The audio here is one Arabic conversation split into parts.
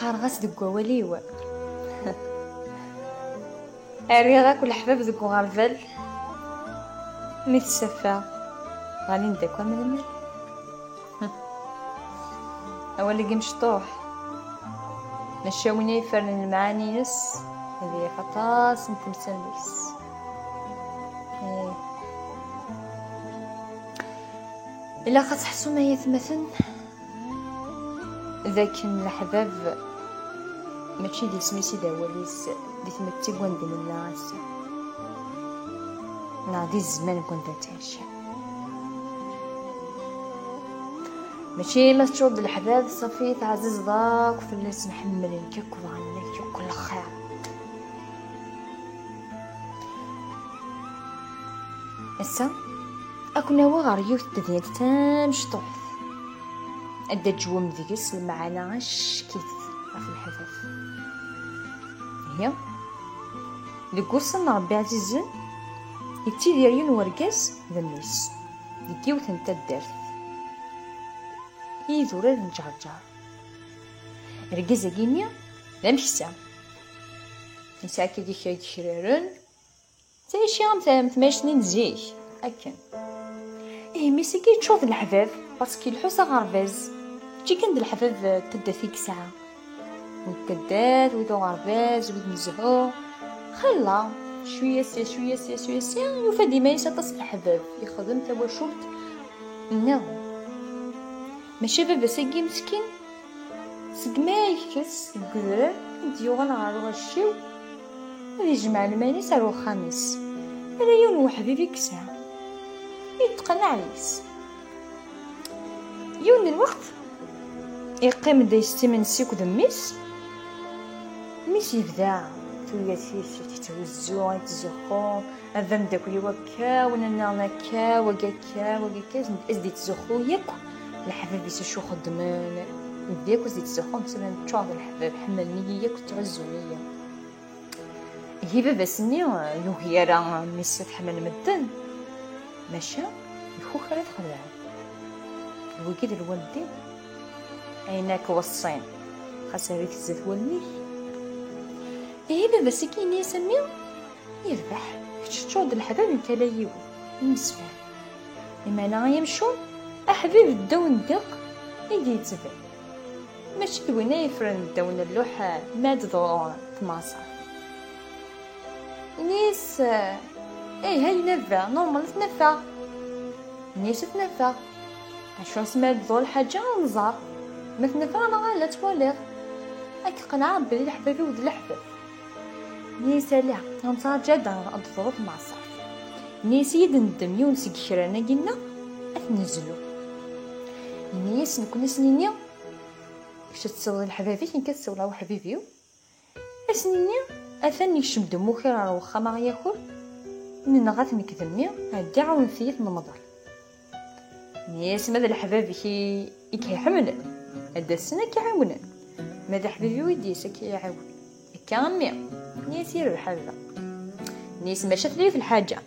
قارغاس دك وليو اريغا كل حباب دك غرفل مي تسفى غادي نداك من المال اول اللي مشطوح نشاوني فرن المعاني نس هذه خطاس نتمسلس الا خاص ما هي ثمثن ذاك الحباب ماشي دي سميتي داوليس دي تمتي وندن الناس نادي الزمان كنت تعيش ماشي ما تشوف الحباب صافي تعزز ضاك فلس محمل الكك وعنك وكل خير اسا اكنا وغاريوت الدنيا تامشطوح أدى جوم ذيكس المعانا عش كيف في الحفاف هي لقرص ربي عزيزن يتيدير يون ورقاس ذميس لقيوت انت الدرث يذور الجعجار رقازة قيمية لا مشسا نسا كي ديك شرارن تعيشي غام ثماشنين زيك أكن ميسي كي تشوف الحفاف باسكي الحوسه غرباز تجي كند الحفاف تدا فيك ساعه وكدات ويدو غرباز ويد مزهو خلا شويه سي يوفا ديما يسطس الحفاف يخدم توا شرط نو ماشي بابا ساقي مسكين سقما يكس القدرة ديوغن غارو غشيو غادي يجمع المانيس على الخميس هذا يون وحدي فيك ساعه يتقنع ليس يون الوقت يقيم دا يستمن سيك دميس ميس يبدا توياتي تتوزو يتزخو هذا مداكلي وكا ونانا كا وكا ازدي تزخو ياك الحباب يسشو خدمان يديك وزيد تزخو مثلا تشوف الحباب حملني ياك تعزوني هي بابا سني يوهي راه ميس تحمل مدن ماشا يخو خريط خلع الوكيد الوالدين عيناك والصين خاص هذيك الزيت والنيل بابا سكين يسمي يربح تشود الحباب انت لا يو يمسفى اما انا يمشون احبيب الدون الدق يجي يتبع ماشي وين يفرن الدون اللوحه ماد ضو تماصر نيس هاي نفع نورمال تنفع نيس تنفع عشان سمعت ذو الحاجة نزار ما تنفع انا غالا تواليغ هاك قناع بلي الحبابي ود الحباب نيس لا نصار جادا الظروف مع الصرف نيس يدندم يونس كشرانا قلنا اتنزلو نيس نكون سنينيا كش تسوي الحبابي كي كتسوي له حبيبيو اسنينيا اثني شمد موخير على وخا ما ياكل من غاث نكذبني هادي عاون ثيث نمضر نيس ماذا الحباب كي يحمل هذا السنه كيعاون ماذا حبيبي ويدي سكي يعاون كامي نيس يربح هذا نيس ما شاف لي في الحاجه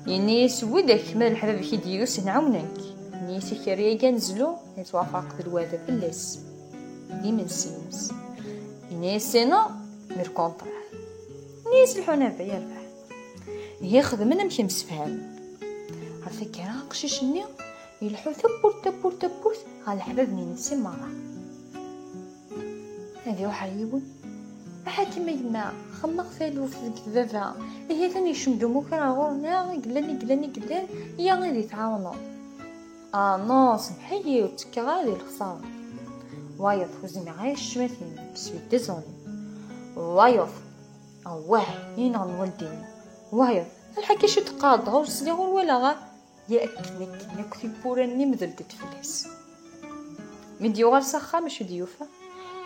نيس ودك ماذا الحباب كي ديوس نعاونك نيس كريه كنزلو يتوافق الواد فلاس ديما سيمس نيس انا ميركونطر نيس الحنافه يربح هي خدمنا ماشي مسفهم عرفتي كي راه قشيشني يلحو تبور على الحباب من السمارة هذه واحد يقول أحد ما يما خمق فالو في الكذابة هي ثاني يشمدو موكرا غورنا قلاني يا غادي تعاونو نو سمحي وتكا غادي الخسارة وايض وزمي غاية الشماتين بسوي ديزوني وايض واه ينغن والدين وايض الحكي شو تقاض غور سلي غور ولا غا يأكلك نكتي بوراني مذلدت فلاس مديو غير سخا ماشي ديوفا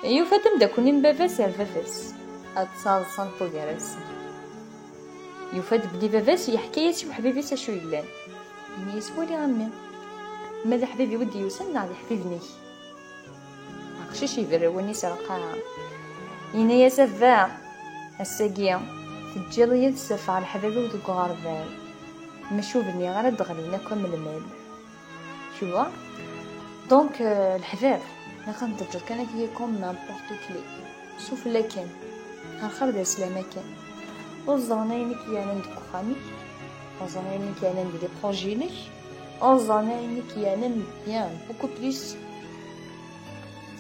يوفا تبدا كوني مبابا سير فافاس اتصالصان بوغارس يوفا بدي فافاس هي حكايتي وحبيبي شو يلان نيس ولي غمي ماذا حبيبي ودي يوسن على حبيبني عقشيش يبروني سرقا ينا يا سفا الساقيه تجي يتسفى على حبيبي ودوك غربال مشو بني غير دغلينا كم المال شوفوا دونك الحفاف ما غنضجر كان كيكون نامبورط كلي شوف لكن غنخرب سلامه كان وزانيني كيانا ندك خامي وزانيني كيانا ندير بروجيني وزانيني كيانا بيان بوكو بليس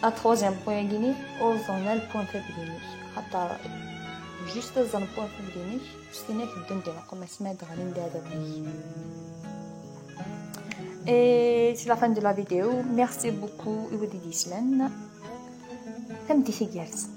ا troisième point gini وزانا البوين فابليني حتى جوست زان بوين فابليني ستينا في الدنيا نقوم سمعت غادي ندادبني. Et c'est la fin de la vidéo. Merci beaucoup. Iwadi Dislan. Tamti Figers.